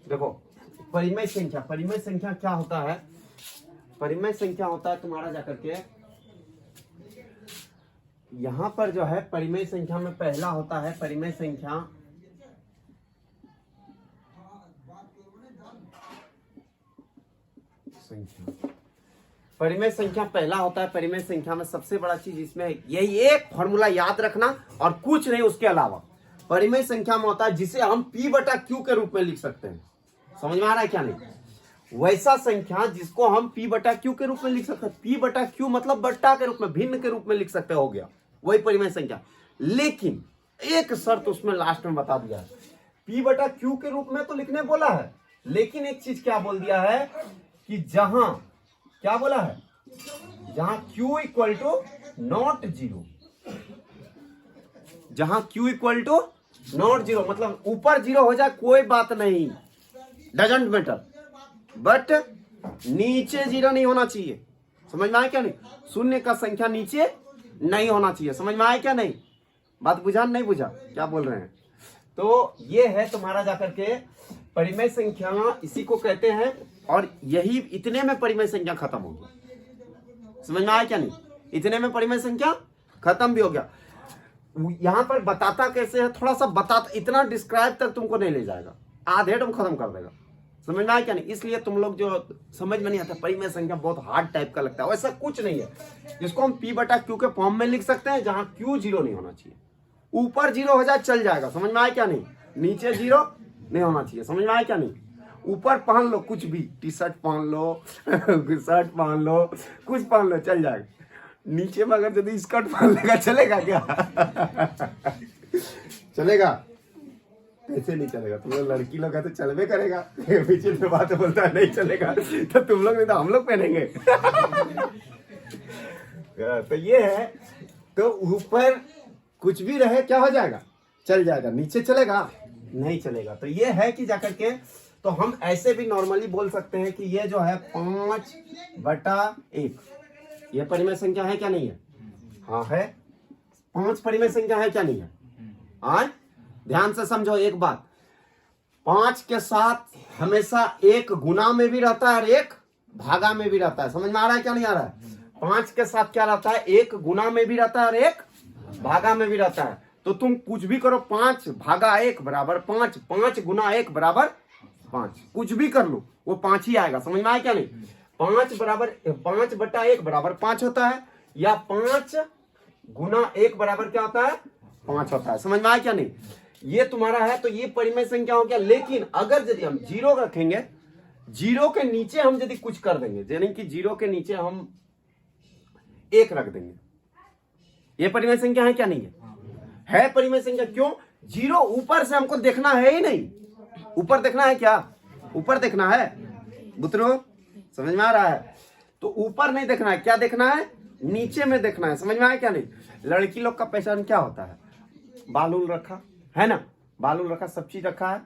देखो परिमेय संख्या क्या होता है? परिमेय संख्या होता है तुम्हारा जाकर के यहां पर जो है परिमेय संख्या में पहला होता है परिमेय संख्या परिमेय संख्या पहला होता है। परिमेय संख्या में सबसे बड़ा चीज इसमें यही एक फॉर्मूला याद रखना और कुछ नहीं उसके अलावा। परिमेय संख्या में होता है जिसे हम P बटा Q के रूप में लिख सकते हैं। समझ में आ रहा है क्या? नहीं वैसा संख्या जिसको हम P बटा Q के रूप में लिख सकते हैं। P बटा Q मतलब बट्टा के रूप में, भिन्न के रूप में लिख सकते हो गया, वही परिमेय संख्या। लेकिन एक शर्त उसमें लास्ट में बता दिया है, P बटा Q के रूप में तो लिखने बोला है, लेकिन एक चीज क्या बोल दिया है कि जहां क्या बोला है, जहां Q equal to not zero, जहां Q equal to not zero मतलब ऊपर जीरो हो जाए कोई बात नहीं, डजंट मैटर, बट नीचे जीरो नहीं होना चाहिए। समझ में आया क्या? नहीं शून्य का संख्या नीचे नहीं होना चाहिए। समझ में आया क्या? नहीं बात बुझा नहीं बुझा क्या बोल रहे हैं? तो ये है तुम्हारा जाकर के परिमेय संख्या, इसी को कहते हैं। और यही इतने में परिमेय संख्या खत्म होगी। समझ में आया क्या? नहीं इतने में परिमेय संख्या खत्म भी हो गया। यहां पर बताता कैसे है, थोड़ा सा बताता, इतना डिस्क्राइब तक तुमको नहीं ले जाएगा, आधे तुम खत्म कर देगा। समझ में आया क्या? नहीं इसलिए तुम लोग जो समझ में नहीं आता परिमेय संख्या बहुत हार्ड टाइप का लगता है, वैसा कुछ नहीं है। जिसको हम P बटा Q के फॉर्म में लिख सकते हैं, जहां Q जीरो नहीं होना चाहिए, ऊपर जीरो हो जाए चल जाएगा। समझ में आया क्या? नहीं नीचे जीरो नहीं होना चाहिए। समझ में आया क्या? नहीं ऊपर पहन लो कुछ भी, टी शर्ट पहन लो शर्ट पहन लो, कुछ पहन लो चल जाएगा। नीचे में अगर यदि स्कर्ट पहन लेगा चलेगा क्या? चलेगा? कैसे नहीं चलेगा? तुम लोग लड़की लोग है तो चलवे करेगा, पीछे में बात बोलता है नहीं चलेगा, तो तुम लोग नहीं तो हम लोग पहनेंगे। तो ये है, तो ऊपर कुछ भी रहे क्या हो जाएगा, चल जाएगा, नीचे चलेगा नहीं चलेगा। तो ये है कि जाकर के तो हम ऐसे भी नॉर्मली बोल सकते हैं कि ये जो है 5/1 ये परिमेय संख्या है क्या? नहीं है? हाँ है। 5 परिमेय संख्या है क्या? नहीं है? हाँ ध्यान से समझो एक बात, 5 के साथ हमेशा एक गुना में भी रहता है और एक भागा में भी रहता है। समझ में आ रहा है क्या? नहीं आ रहा है? 5 के साथ क्या रहता है, एक गुना में भी रहता है और एक भागा में भी रहता है। तो तुम कुछ भी करो, 5/1 बराबर 5, 5 गुना 1 बराबर 5, कुछ भी कर लो वो 5 ही आएगा। समझ में आया क्या? नहीं 5 बटा 1 बराबर 5 होता है, या 5 गुना 1 बराबर क्या होता है, 5 होता है। समझ में आया क्या? नहीं ये तुम्हारा है, तो ये परिमेय संख्या हो गया। लेकिन अगर यदि हम जीरो रखेंगे, जीरो के नीचे हम यदि कुछ कर देंगे, यानी कि जीरो के नीचे हम 1 रख देंगे, ये परिमेय संख्या है क्या? नहीं है? है परिमेय संख्या। क्यों? जीरो ऊपर से हमको देखना है ही नहीं, ऊपर देखना है क्या? ऊपर देखना है बुतरो, समझ में आ रहा है? तो ऊपर नहीं देखना है, क्या देखना है, नीचे में देखना है। समझ में आया क्या? नहीं लड़की लोग का पहचान क्या होता है, बाल उल रखा है ना, बाल उल रखा, सब चीज रखा है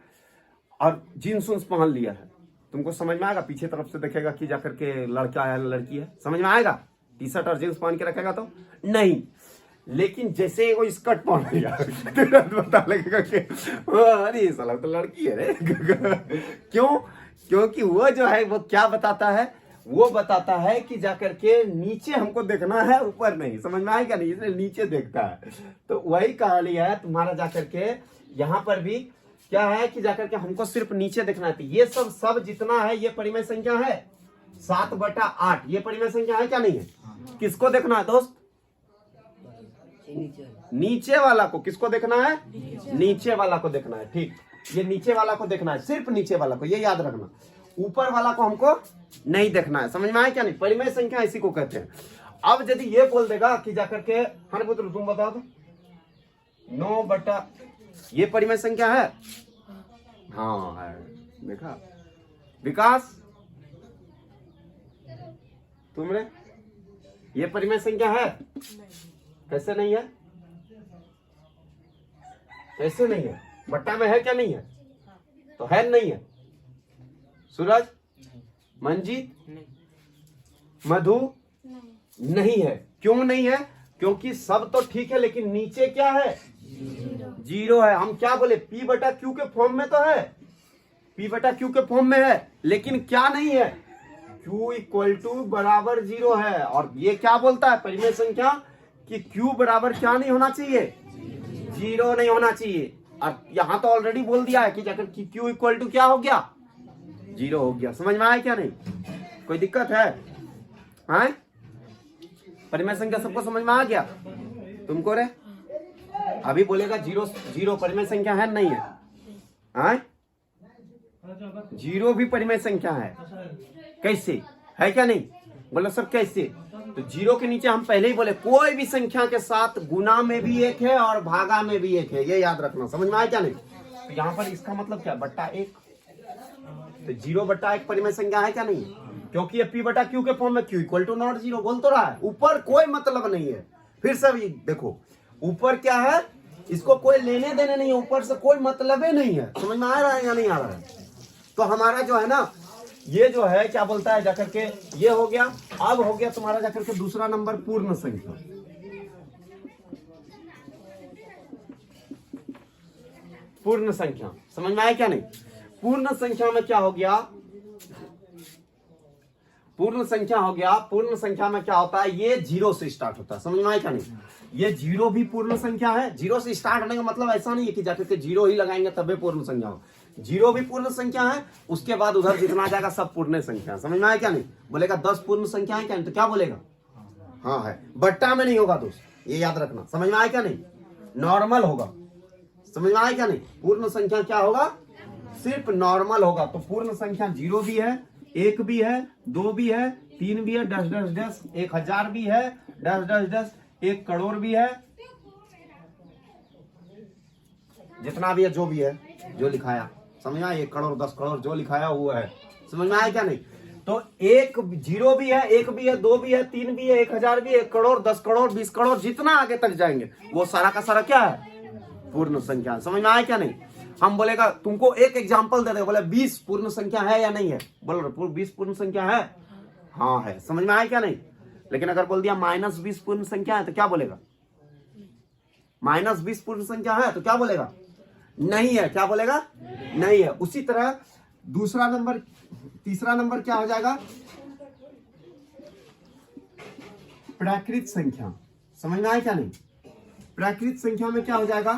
और जीन्स उन्स पहन लिया है, तुमको समझ में आएगा? पीछे तरफ से देखेगा कि जाकर के लड़का है लड़की है, समझ में आएगा? टी शर्ट और जींस पहन के रखेगा तो नहीं। लेकिन जैसे वो स्कर्ट पहन लिया तुरंत पता लगेगा कि अरे साला तो लड़की है रे। क्यों? क्योंकि वो जो है वो क्या बताता है, वो बताता है कि जाकर के नीचे हमको देखना है, ऊपर नहीं। समझ में आएगा? नहीं इसलिए नीचे देखता है। तो वही कहानी है तुम्हारा जाकर के यहाँ पर भी क्या है कि जाकर के हमको सिर्फ नीचे देखना है। ये सब जितना है ये परिमेय संख्या है 7/8, ये परिमेय संख्या है क्या? नहीं है? किसको देखना है दोस्त? नीचे वाला को। किसको देखना है? नीचे वाला को देखना है। ठीक, ये नीचे वाला को देखना है, सिर्फ नीचे वाला को, ये याद रखना। ऊपर वाला को हमको नहीं देखना है। समझ में आया क्या? नहीं परिमेय संख्या इसी को कहते हैं। अब यदि ये बोल देगा कि जाकर के हर पुत्र तुम बता दो 9/, ये परिमेय संख्या है? हाँ है, देखा विकास तुमने, ये परिमेय संख्या है? कैसे नहीं है? कैसे नहीं है? बट्टा में है क्या? नहीं है तो है नहीं है? सूरज, मंजीत, मधु नहीं है। क्यों नहीं है? क्योंकि सब तो ठीक है लेकिन नीचे क्या है? जीरो है। हम क्या बोले, P बटा Q के फॉर्म में तो है, P बटा Q के फॉर्म में है, लेकिन क्या नहीं है, Q इक्वल टू बराबर 0 है। और ये क्या बोलता है परिमेय संख्या कि Q बराबर क्या नहीं होना चाहिए, 0 नहीं होना चाहिए। और यहां तो ऑलरेडी बोल दिया है कि जाकर कि Q इक्वल टू क्या हो गया, 0 हो गया। समझ में आया क्या नहीं, कोई दिक्कत है? परिमेय संख्या सबको समझ में आ गया? तुमको रे अभी बोलेगा 0 0 परिमेय संख्या है नहीं है? 0 भी परिमेय संख्या है, कैसे है क्या नहीं, बोलो सब कैसे? तो 0 के नीचे हम पहले ही बोले कोई भी संख्या के साथ गुना में भी 1 है और भागा में भी 1 है, ये याद रखना। समझ में आया क्या नहीं? तो यहाँ पर इसका मतलब क्या, बट्टा 1, तो 0 बट्टा 1 परिमेय संख्या है क्या नहीं? क्योंकि ये P बटा Q के फॉर्म में Q इक्वल टू नॉट 0 बोल तो रहा है, ऊपर कोई मतलब नहीं है। फिर से देखो ऊपर क्या है, इसको कोई लेने देने नहीं है, ऊपर से कोई मतलब ही नहीं है। समझ में आ रहा है या नहीं आ रहा है? तो हमारा जो है ना, ये जो है क्या बोलता है जाकर के, ये हो गया। अब हो गया तुम्हारा जाकर के दूसरा नंबर पूर्ण संख्या। पूर्ण संख्या समझ में आया क्या नहीं? पूर्ण संख्या में क्या हो गया, पूर्ण संख्या हो गया। पूर्ण संख्या में क्या होता है, ये 0 से स्टार्ट होता है। समझ में आया क्या नहीं? ये 0 भी पूर्ण संख्या है। 0 से स्टार्ट होने का मतलब ऐसा नहीं है कि जाकर के 0 ही लगाएंगे तभी पूर्ण संख्या हो। 0 भी पूर्ण संख्या है, उसके बाद उधर जितना जाएगा सब पूर्ण संख्या। समझ में आया क्या नहीं? बोलेगा 10 पूर्ण संख्या है क्या, तो क्या बोलेगा, हाँ है, बट्टा में नहीं होगा दोस्त, ये याद रखना। समझ में आया क्या नहीं? नॉर्मल होगा। समझ में आया क्या नहीं? पूर्ण संख्या क्या होगा, सिर्फ नॉर्मल होगा। तो पूर्ण संख्या 0 भी है, 1 भी है, 2 भी है, 3 भी है, 10 10 10, 1000 भी है, 10 10 10, 1 करोड़ भी है, जितना भी है जो भी है जो लिखाया। समझ में आया? 1 करोड़ 10 करोड़ जो लिखाया हुआ है। समझ में आया क्या नहीं? तो 1 0 भी है, 1 भी है, 2 भी है, 3 भी है, 1000 भी है, 1 करोड़ 10 करोड़ 20 करोड़, जितना आगे तक जाएंगे वो सारा का सारा क्या है, पूर्ण संख्या। समझ में आया क्या नहीं? हम बोलेगा तुमको एक एग्जांपल दे दे, बोले 20 पूर्ण संख्या है या नहीं है, बोलो 20 पूर्ण संख्या है, हाँ है। समझ में आया क्या नहीं? लेकिन अगर बोल दिया -20 पूर्ण संख्या है तो क्या बोलेगा, -20 पूर्ण संख्या है तो क्या बोलेगा, नहीं है। क्या बोलेगा, नहीं है। उसी तरह दूसरा नंबर, तीसरा नंबर क्या हो जाएगा, प्राकृत संख्या। समझ में आया क्या नहीं? प्राकृत संख्या में क्या हो जाएगा,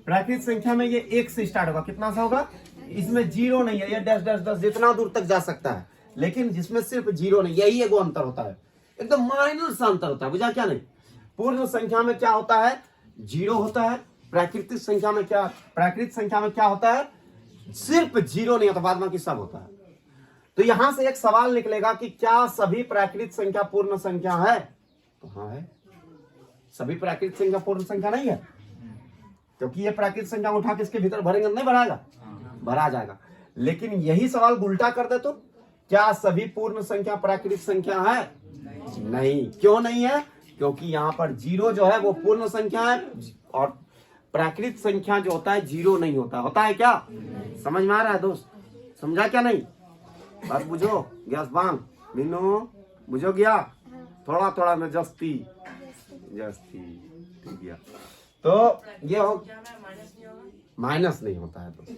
प्राकृत संख्या में ये 1 से स्टार्ट होगा। कितना सा होगा, इसमें 0 नहीं है, ये डैश डैश डैश जितना दूर तक जा सकता है, लेकिन जिसमें सिर्फ 0 नहीं, यही एगो अंतर होता है, एकदम माइनर सा अंतर होता है। बुझा क्या नहीं? पूर्ण संख्या में क्या होता है, 0 होता है। प्राकृतिक संख्या में क्या, प्राकृतिक संख्या में क्या होता है, सिर्फ 0 नहीं होता, बाद बाकी सब होता है। तो यहां से एक सवाल निकलेगा कि क्या सभी प्राकृतिक संख्या पूर्ण संख्या है? तो हाँ है। सभी प्राकृतिक संख्या पूर्ण संख्या नहीं है, क्योंकि ये प्राकृतिक संख्या उठा के इसके भीतर भरेंगे, नहीं भराएगा, भरा जाएगा। लेकिन यही सवाल उल्टा कर दे तो क्या सभी पूर्ण संख्या प्राकृतिक संख्या है? नहीं। क्यों नहीं है? क्योंकि यहाँ पर 0 जो है वो पूर्ण संख्या है, और प्राकृतिक संख्या जो होता है 0 नहीं होता। होता है क्या? समझ में आ रहा है दोस्त? समझा क्या नहीं? बस बुझो, गैस बांग मीनू बुझो गया, थोड़ा थोड़ा न जस्ती जस्ती, ठीक है। तो ये हो, माइनस नहीं होता है। तो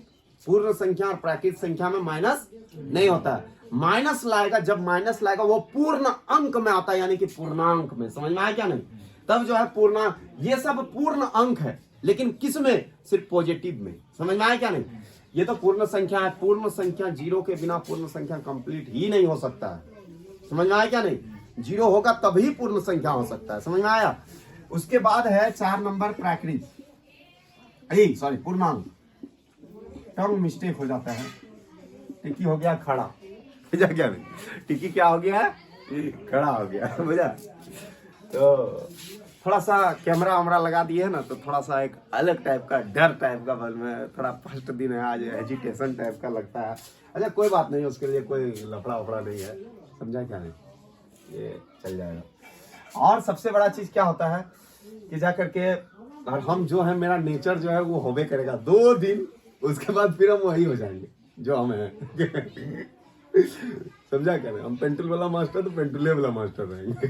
पूर्ण संख्या और प्राकृतिक संख्या में माइनस नहीं होता है। माइनस लाएगा, जब माइनस लाएगा वो पूर्ण अंक में आता है, यानी कि पूर्णांक में। समझ में आया क्या नहीं? तब जो है पूर्णांक, ये सब पूर्ण अंक है, लेकिन किस में, सिर्फ पॉजिटिव में। समझ में आया क्या नहीं? ये तो पूर्ण संख्या है। पूर्ण संख्या 0 के बिना पूर्ण संख्या कंप्लीट ही नहीं हो सकता है। समझ में आया क्या नहीं? 0 होगा तभी पूर्ण संख्या हो सकता है। समझ में आया? उसके बाद है 4 नंबर प्राकृत, सॉरी पूर्णांक। टंग मिस्टेक हो जाता है, टिकी हो गया खड़ा, बुझा क्या नहीं? टिकी क्या हो गया, खड़ा हो गया, बुझा? तो थोड़ा सा कैमरा वैमरा लगा दिए है ना, तो थोड़ा सा एक अलग टाइप का डर टाइप का मन में, थोड़ा फर्स्ट दिन है आज, एजिटेशन टाइप का लगता है। अच्छा कोई बात नहीं, उसके लिए कोई लफड़ा वफड़ा नहीं है। समझा क्या नहीं? ये चल जाएगा। और सबसे बड़ा चीज क्या होता है कि जा करके, और हम जो है, मेरा नेचर जो है वो होबे करेगा 2 दिन, उसके बाद फिर हम वही हो जाएंगे जो हम हैं। समझा क्या नहीं? हम पेंटुल वाला मास्टर तो पेंटुले वाला मास्टर रहेंगे।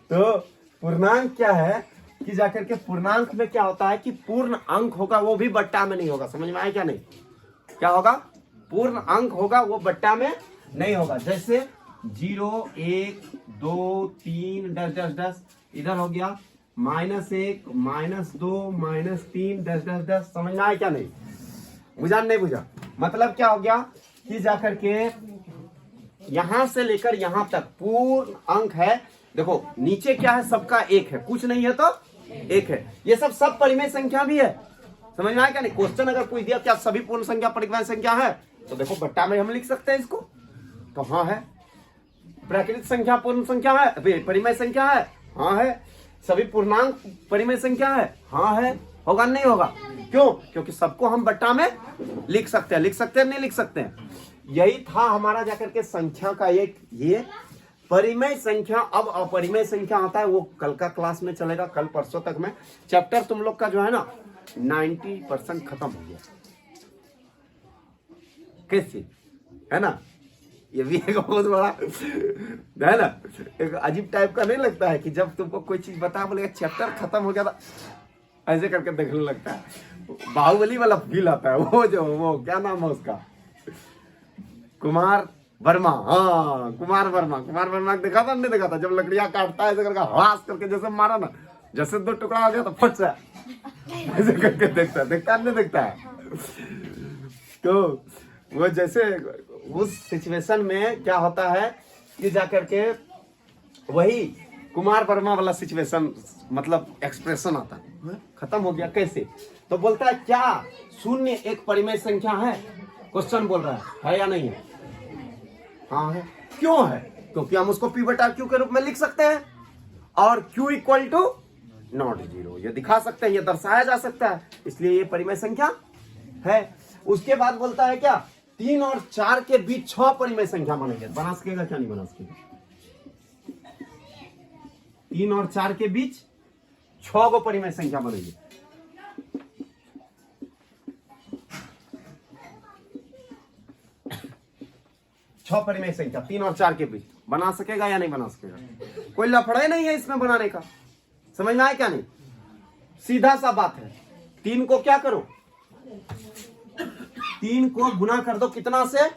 तो पूर्णांक क्या है? कि जाकर के पूर्णांक में क्या होता है कि पूर्ण अंक होगा वो भी बट्टा में नहीं होगा। समझ में आया क्या नहीं? क्या होगा? पूर्ण अंक होगा वो बट्टा में नहीं होगा। जैसे 0 1 2 3 डैश डैश डैश, इधर हो गया -1 -2 -3 डैश डैश डैश। समझ में आया क्या नहीं? बुझा नहीं बुझा? मतलब क्या हो गया कि जाकर के यहां से लेकर यहां तक पूर्ण अंक है। देखो नीचे क्या है, सबका एक है, कुछ नहीं है तो एक है। ये सब परिमेय संख्या भी है। समझ में आया क्या नहीं? क्वेश्चन अगर पूछ दिया क्या सभी पूर्ण संख्या परिमेय संख्या है, तो देखो बट्टा में हम लिख सकते हैं इसको, तो हाँ है। प्राकृत संख्या पूर्ण संख्या है, परिमेय संख्या है, हाँ है। सभी पूर्णांक परिमेय संख्या है, हाँ है। होगा नहीं होगा? क्यों? क्योंकि सबको हम बट्टा में लिख सकते हैं। लिख सकते हैं नहीं लिख सकते हैं? यही था हमारा जाकर के संख्या का एक ये परिमेय संख्या। अब अपरिमेय संख्या आता है, वो कल का क्लास में चलेगा, कल परसों तक में। चैप्टर तुम लोग का जो है ना 90% खत्म हो गया। कैसे है ना? ये भी एक बहुत बड़ा है ना, एक अजीब टाइप का नहीं लगता है कि जब तुमको कोई चीज बता बोलेगा चैप्टर खत्म हो गया था, ऐसे करके देखने लगता है। बाहुबली वाला फील आता है। वो क्या नाम है उसका, कुमार वर्मा। हाँ कुमार वर्मा देखा था नहीं देखा था? जब लकड़ियां काटता है ऐसे करके हवास करके जैसे मारा ना, जैसे 2 टुकड़ा हो गया तो फट से ऐसे करके देखता है नहीं देखता है? तो वो जैसे उस सिचुएशन में क्या होता है कि जाकर के वही कुमार वर्मा वाला सिचुएशन, मतलब एक्सप्रेशन आता है। खत्म हो गया कैसे? तो बोलता है क्या 0 एक परिमेय संख्या है? क्वेश्चन बोल रहा है या नहीं है? हाँ है। क्यों है? क्योंकि हम उसको p/q के रूप में लिख सकते हैं और q = नॉट 0 ये दिखा सकते हैं, ये दर्शाया जा सकता है, इसलिए ये परिमेय संख्या है। उसके बाद बोलता है क्या 3 और 4 के बीच 6 परिमेय संख्या बनेंगे। बना सकेगा क्या नहीं बना सकेगा? 3 और 4 के बीच 6 गो परिमेय संख्या बनेगी। छह परिमेय संख्या 3 और 4 के बीच बना सकेगा या नहीं बना सकेगा? कोई लफड़ा ही नहीं है इसमें बनाने का। समझ में आया क्या नहीं? सीधा सा बात है। 3 को क्या करो, 3 को गुना कर दो कितना से?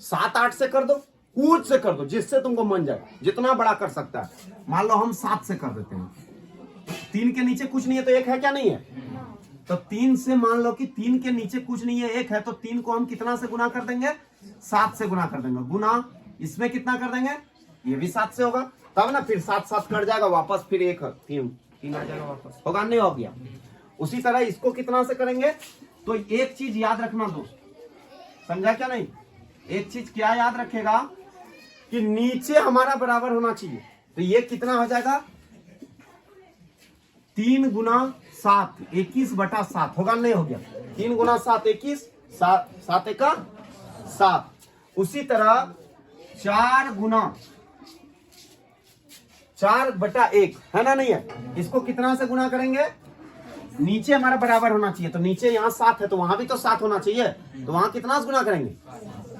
7 8 से कर दो, कूद से कर दो, जिससे तुमको मन जाए, जितना बड़ा कर सकता है। मान लो हम 7 से कर देते हैं, 3 के नीचे कुछ नहीं है तो 1 है क्या नहीं है? तो 3 से मान लो कि 3 के नीचे कुछ नहीं है, 1 है, तो 3 को हम कितना से गुना कर देंगे? 7 से गुना कर देंगे। गुना इसमें कितना कर देंगे? ये भी 7 से होगा, तब ना फिर 7 7 कट जाएगा, वापस फिर 1 3 आ जाएगा वापस। होगा नहीं? हो गया। उसी तरह इसको कितना से करेंगे? तो एक चीज याद रखना दोस्त, समझा क्या नहीं? एक चीज क्या याद रखेगा कि नीचे हमारा बराबर होना चाहिए। तो ये कितना हो जाएगा? 3 × 7 21/7 होगा नहीं? हो गया। 3 × 7 21, 7 × 7। उसी तरह 4 × 4/1 है ना? नहीं है? इसको कितना से गुना करेंगे? नीचे हमारा बराबर होना चाहिए, तो नीचे यहाँ 7 है तो वहां भी तो 7 होना चाहिए, तो वहां कितना से गुना करेंगे?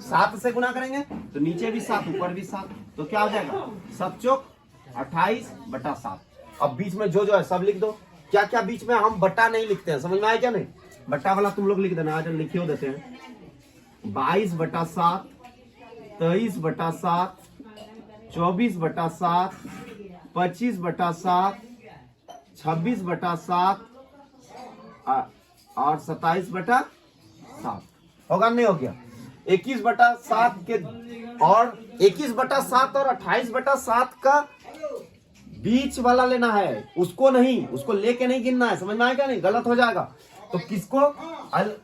7 से गुना करेंगे, तो नीचे भी 7 ऊपर भी 7, तो क्या हो जाएगा? 7 चौक 28/7। अब बीच में जो है सब लिख दो। क्या क्या बीच में हम बट्टा नहीं लिखते हैं, समझ में आया क्या नहीं? बट्टा वाला तुम लोग लिख देना, आज हम लिखे देते हैं। 22/7, 23/7, 24/7, 25/7, 26/7 और 27/7। होगा नहीं? हो गया। 21/7 के और 21/7 और 28/7 का बीच वाला लेना है, उसको नहीं, उसको लेके नहीं गिनना है। समझ में आया क्या नहीं? गलत हो जाएगा। तो किसको?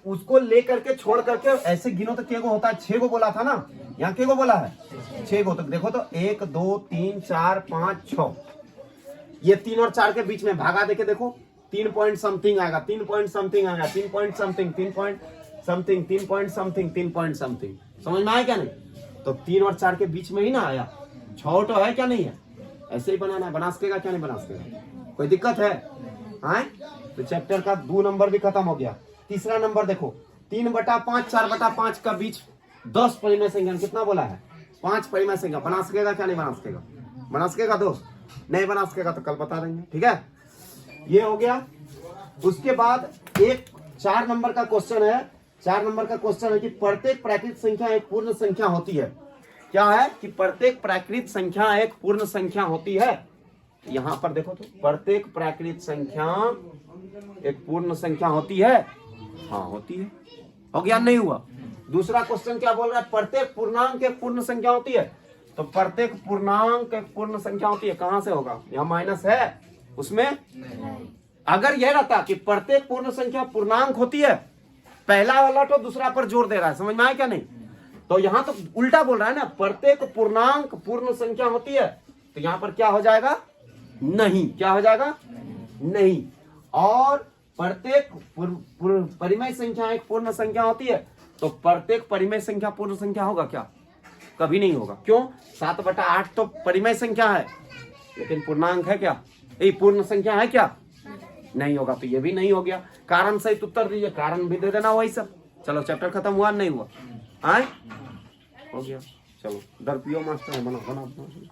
उसको ले करके छोड़ करके ऐसे गिनो तो क्या होता है? 6 को बोला था ना, यहाँ क्या को बोला है? 6 को। तो देखो तो 1 2 3 4 5 6, ये 3 और 4 के बीच में भागा देके देखो, 3 पॉइंट समथिंग आएगा, 3 पॉइंट समथिंग आएगा, 3 point something, 3 point something, 3 point something, 3 point something. समझ में आया क्या नहीं? तो 3 और 4 के बीच में ही ना आया। 6 तो है क्या नहीं है? ऐसे ही बनाना है। बना सकेगा क्या नहीं बना सकेगा? कोई दिक्कत है? हाँ, तो चैप्टर का 2 नंबर भी खत्म हो गया। तीसरा नंबर देखो, 3/5 4/5 का बीच 10 परिमेय संख्या कितना बोला है? 5 परिमेय संख्या। बना सकेगा क्या नहीं बना सकेगा? बना सकेगा दोस्त? नहीं बना सकेगा तो कल बता देंगे, ठीक है? ये हो गया। उसके बाद एक 4 नंबर का क्वेश्चन है। 4 नंबर का क्वेश्चन है कि प्रत्येक प्राकृत संख्या एक पूर्ण संख्या होती है। क्या है कि प्रत्येक प्राकृत संख्या एक पूर्ण संख्या होती है। यहां पर देखो तो, प्रत्येक प्राकृत संख्या एक पूर्ण संख्या होती है। हाँ होती है। हो गया, नहीं हुआ। दूसरा क्वेश्चन क्या बोल रहा है, प्रत्येक पूर्णांक एक पूर्ण संख्या होती है। तो प्रत्येक पूर्णांक एक पूर्ण संख्या होती है, कहां से होगा, यहाँ माइनस है उसमें नहीं। अगर यह रहता कि प्रत्येक पूर्ण संख्या पूर्णांक होती है, पहला वाला तो दूसरा पर जोर दे रहा है, समझ में आया क्या नहीं। तो यहां तो उल्टा बोल रहा है ना, प्रत्येक पूर्णांक पूर्ण संख्या होती है, तो यहां पर क्या हो जाएगा, नहीं। क्या हो जाएगा, नहीं। और प्रत्येक परिमेय संख्या एक पूर्ण संख्या होती है, तो प्रत्येक परिमेय संख्या पूर्ण संख्या होगा क्या, कभी नहीं होगा। क्यों, 7/8 तो परिमेय संख्या है, लेकिन पूर्णांक है क्या, ये पूर्ण संख्या है क्या, नहीं होगा। तो ये भी नहीं हो गया। कारण सहित उत्तर दीजिए, कारण भी दे देना वही सब। चलो चैप्टर खत्म हुआ, नहीं हुआ, आए हो गया। चलो डर पियो मास्टर, बना बना बना।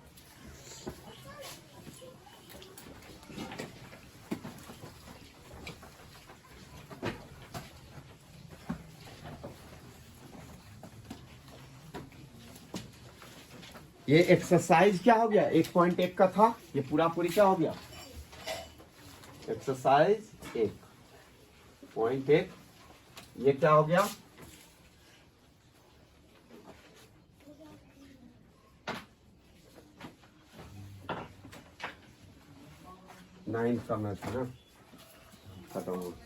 ये एक्सरसाइज क्या हो गया, 1.1 का था, ये पूरा पूरी क्या हो गया, एक्सरसाइज 1.1। ये क्या हो गया, नाइन्थ का मैथ है ना, खत्म हो गया।